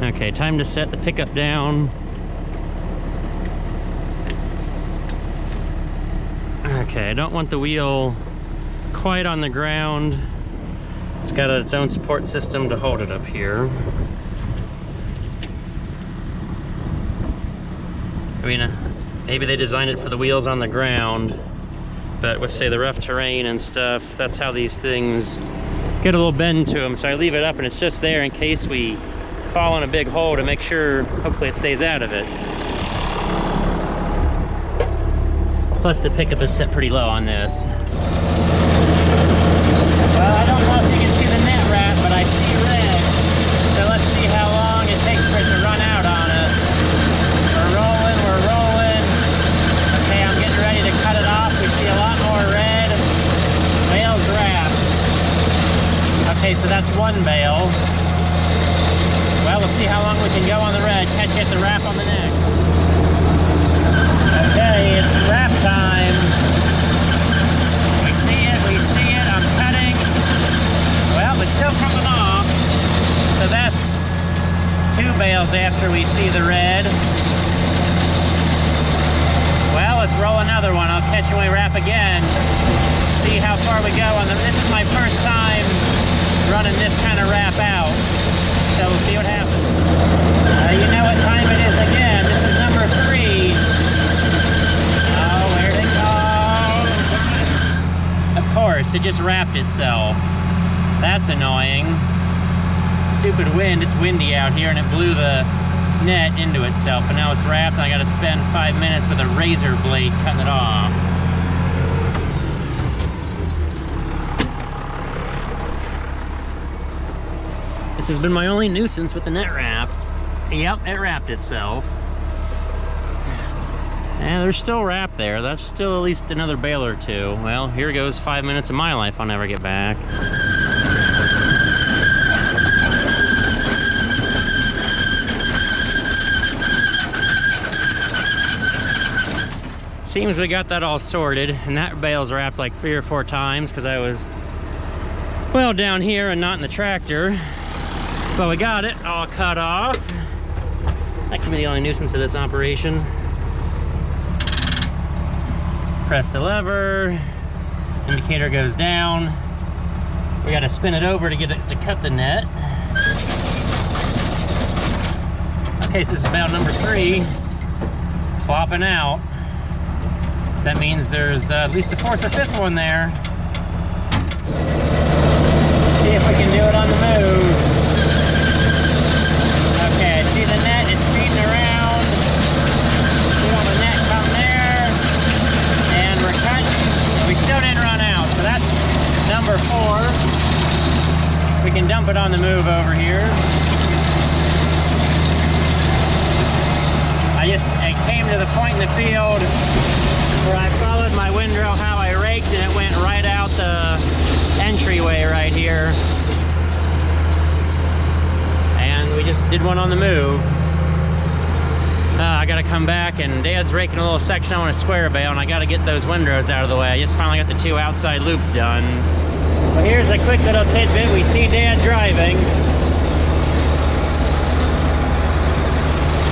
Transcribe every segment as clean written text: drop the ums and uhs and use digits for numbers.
Okay, time to set the pickup down. Okay, I don't want the wheel quite on the ground. It's got its own support system to hold it up here. I mean, maybe they designed it for the wheels on the ground, but with, say, the rough terrain and stuff, that's how these things get a little bend to them. So I leave it up and it's just there in case we fall in a big hole to make sure, hopefully it stays out of it. Plus the pickup is set pretty low on this. Well, I don't know if you can see the net wrap, but I see red. So let's see how long it takes for it to run out on us. We're rolling, we're rolling. Okay, I'm getting ready to cut it off. We see a lot more red. Bales wrapped. Okay, so that's one bale. Well, we'll see how long we can go on the red. Catch you at the wrap on the next. Okay, it's wrap time. We see it, I'm cutting. Well, it's still coming off. So that's 2 bales after we see the red. Well, let's roll another one. I'll catch you when we wrap again. See how far we go on them. This is my first time running this kind of wrap out. So we'll see what happens. You know what time it is again. This is number 3. Oh, where'd it go? Of course, it just wrapped itself. That's annoying. Stupid wind. It's windy out here and it blew the net into itself. And now it's wrapped and I gotta spend 5 minutes with a razor blade cutting it off. This has been my only nuisance with the net wrap. Yep, it wrapped itself. And there's still wrap there. That's still at least another bale or 2. Well, here goes 5 minutes of my life I'll never get back. Seems we got that all sorted, and that bale's wrapped like 3 or 4 times because I was, well, down here and not in the tractor. But we got it all cut off. That can be the only nuisance of this operation. Press the lever, indicator goes down. We gotta spin it over to get it to cut the net. Okay, so this is bale number 3, plopping out. So that means there's at least a 4th or 5th one there. See if we can do it on the move. Okay, I see the net, it's feeding around. We want the net come there. And we're cutting. We still didn't run out, so that's number 4. We can dump it on the move over here. I came to the point in the field where I followed my windrow how I raked and it went right out the entryway right here. We just did one on the move. I gotta come back and Dad's raking a little section on a square bale and I gotta get those windrows out of the way. I just finally got the 2 outside loops done. Well, here's a quick little tidbit. We see Dad driving.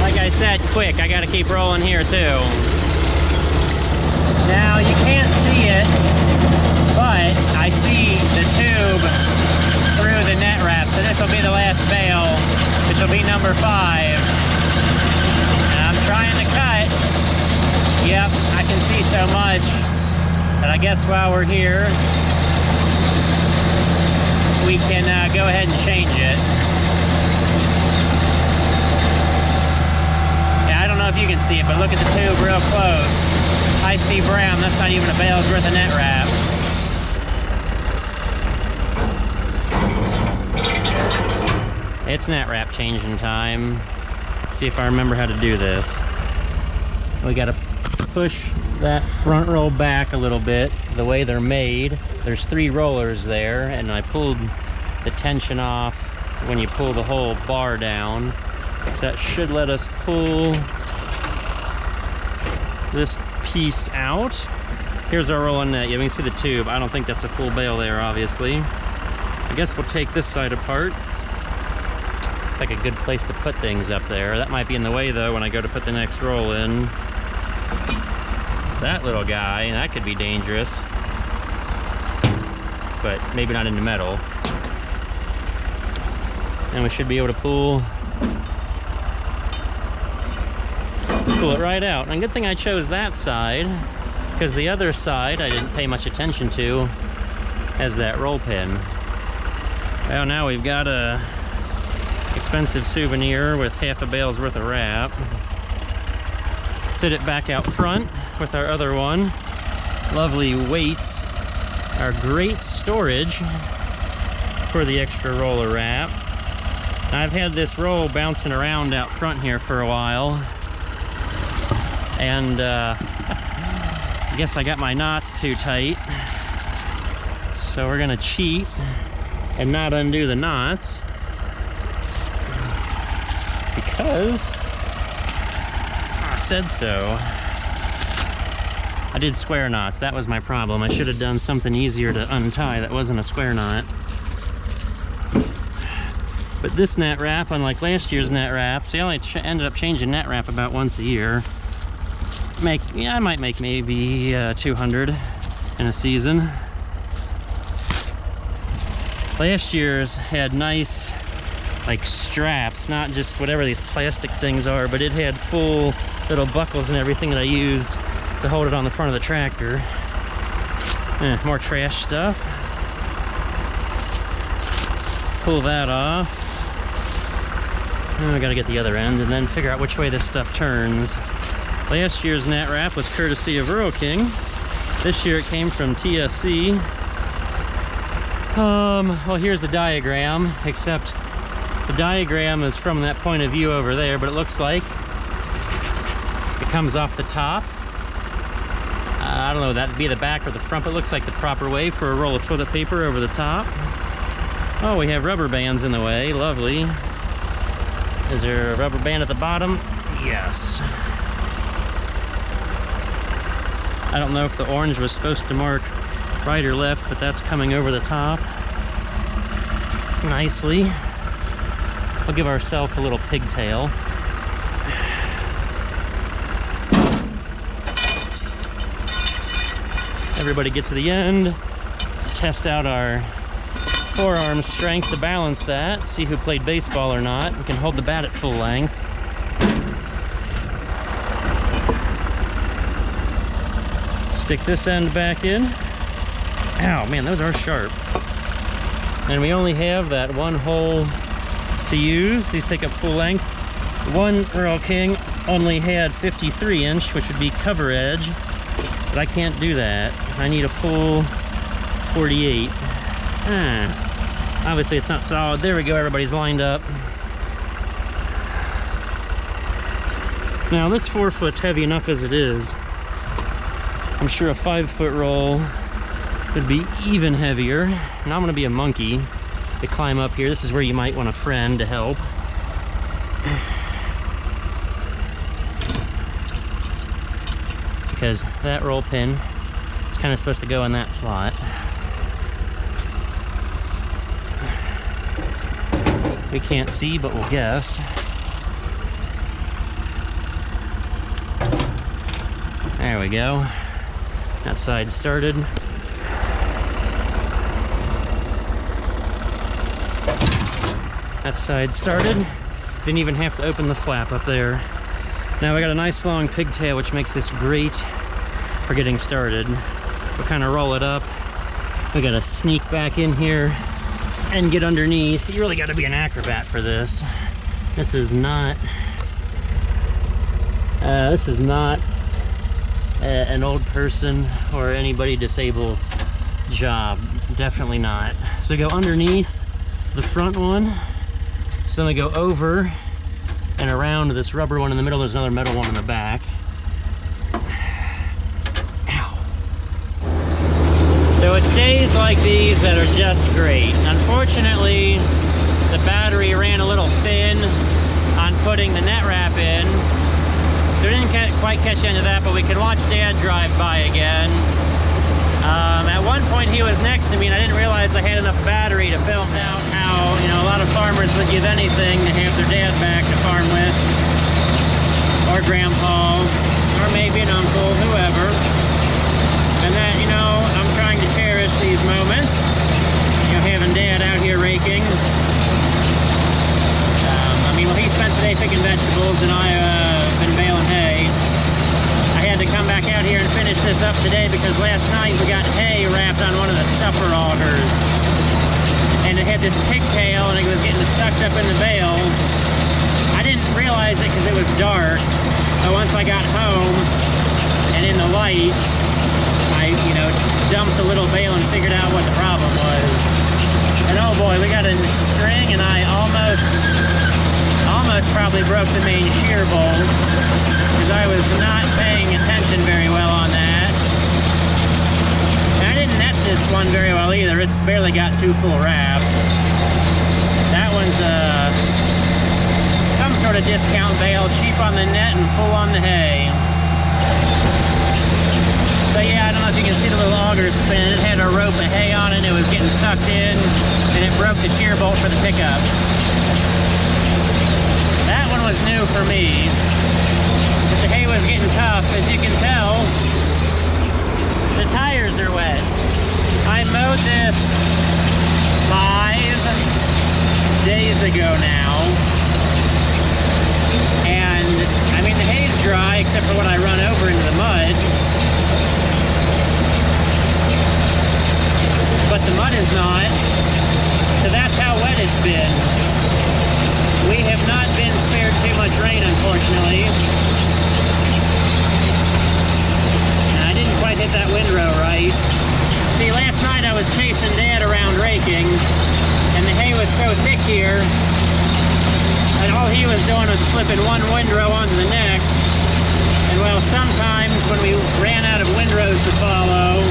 Like I said, quick. I gotta keep rolling here too. Now, you can't see it, but I see the tube through the net wrap. So this will be the last bale, which will be number 5. And I'm trying to cut. Yep, I can see so much. But I guess while we're here, we can go ahead and change it. Yeah, I don't know if you can see it, but look at the tube real close. I see brown. That's not even a bale's worth of net wrap. It's net wrap changing time. Let's see if I remember how to do this. We gotta push that front roll back a little bit, the way they're made. There's 3 rollers there, and I pulled the tension off when you pull the whole bar down. So that should let us pull this piece out. Here's our rolling net. You can see the tube. I don't think that's a full bale there, obviously. I guess we'll take this side apart. like a good place to put things up there. That might be in the way though when I go to put the next roll in. That little guy, that could be dangerous. But maybe not into metal. And we should be able to pull it right out. And good thing I chose that side, because the other side I didn't pay much attention to as that roll pin. Well, now we've got a expensive souvenir with half a bale's worth of wrap. Sit it back out front with our other one. Lovely weights are great storage for the extra roll of wrap. I've had this roll bouncing around out front here for a while, and I guess I got my knots too tight, so we're gonna cheat and not undo the knots, because I said so. I did square knots, that was my problem. I should have done something easier to untie that wasn't a square knot. But this net wrap, unlike last year's net wraps, I only ended up changing net wrap about once a year. I might make maybe 200 in a season. Last year's had nice, like, straps, not just whatever these plastic things are, but it had full little buckles and everything that I used to hold it on the front of the tractor. More trash stuff. Pull that off. I gotta get the other end and then figure out which way this stuff turns. Last year's net wrap was courtesy of Rural King. This year it came from TSC. Well, here's a diagram, except the diagram is from that point of view over there, but it looks like it comes off the top. I don't know, that'd be the back or the front, but it looks like the proper way for a roll of toilet paper over the top. Oh, we have rubber bands in the way, lovely. Is there a rubber band at the bottom? Yes. I don't know if the orange was supposed to mark right or left, but that's coming over the top nicely. We'll give ourselves a little pigtail. Everybody get to the end, test out our forearm strength to balance that, see who played baseball or not. We can hold the bat at full length. Stick this end back in. Ow, man, those are sharp. And we only have that one hole to use. These take up full length. One Rural King only had 53 inch, which would be cover edge, but I can't do that. I need a full 48. Obviously it's not solid. There we go, everybody's lined up. Now this 4-foot's heavy enough as it is. I'm sure a 5-foot roll would be even heavier. And I'm gonna be a monkey to climb up here. This is where you might want a friend to help. Because that roll pin is kind of supposed to go in that slot. We can't see, but we'll guess. There we go. That side started. That side started. Didn't even have to open the flap up there. Now we got a nice long pigtail, which makes this great for getting started. We'll kind of roll it up. We gotta sneak back in here and get underneath. You really gotta be an acrobat for this. This is not an old person or anybody disabled job. Definitely not. So go underneath the front one. So then we go over and around this rubber one in the middle. There's another metal one in the back. Ow. So it's days like these that are just great. Unfortunately, the battery ran a little thin on putting the net wrap in. So we didn't quite catch the end of that, but we can watch Dad drive by again. At one point he was next to me and I didn't realize I had enough battery to film out how, you know, a lot of farmers would give anything to have their dad back to farm with, or grandpa, or maybe an uncle, whoever. And that, you know, I'm trying to cherish these moments, you know, having dad out here raking. I mean, well, he spent today picking vegetables and I've been baling hay. I had to come back out here and finish this up today because last night we got hay wrapped on one of the stuffer augers. And it had this pigtail and it was getting sucked up in the bale. I didn't realize it because it was dark. But once I got home and in the light, I, you know, dumped the little bale and figured out what the problem was. And oh boy, we got a string and I almost probably broke the main shear bolt because I was not paying attention very well on that. And I didn't net this one very well either. It's barely got 2 full wraps. That one's some sort of discount bale, cheap on the net and full on the hay. So yeah, I don't know if you can see the little auger spin. It had a rope of hay on it. It was getting sucked in and it broke the shear bolt for the pickup. That one was new for me. But the hay was getting tough. As you can tell, the tires are wet. I mowed this 5 days ago now. And, I mean, the hay's dry except for when I run over into the mud. But the mud is not. So that's how wet it's been. We have not been spared too much rain, unfortunately. And I didn't quite hit that windrow right. See, last night I was chasing Dad around raking, and the hay was so thick here, and all he was doing was flipping one windrow onto the next. And well, sometimes when we ran out of windrows to follow,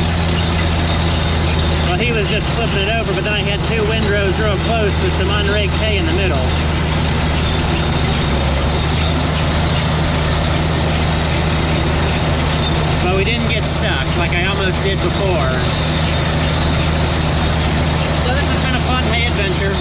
well, he was just flipping it over, but then I had 2 windrows real close with some unraked hay in the middle. But we didn't get stuck like I almost did before. So this has been a fun hay adventure.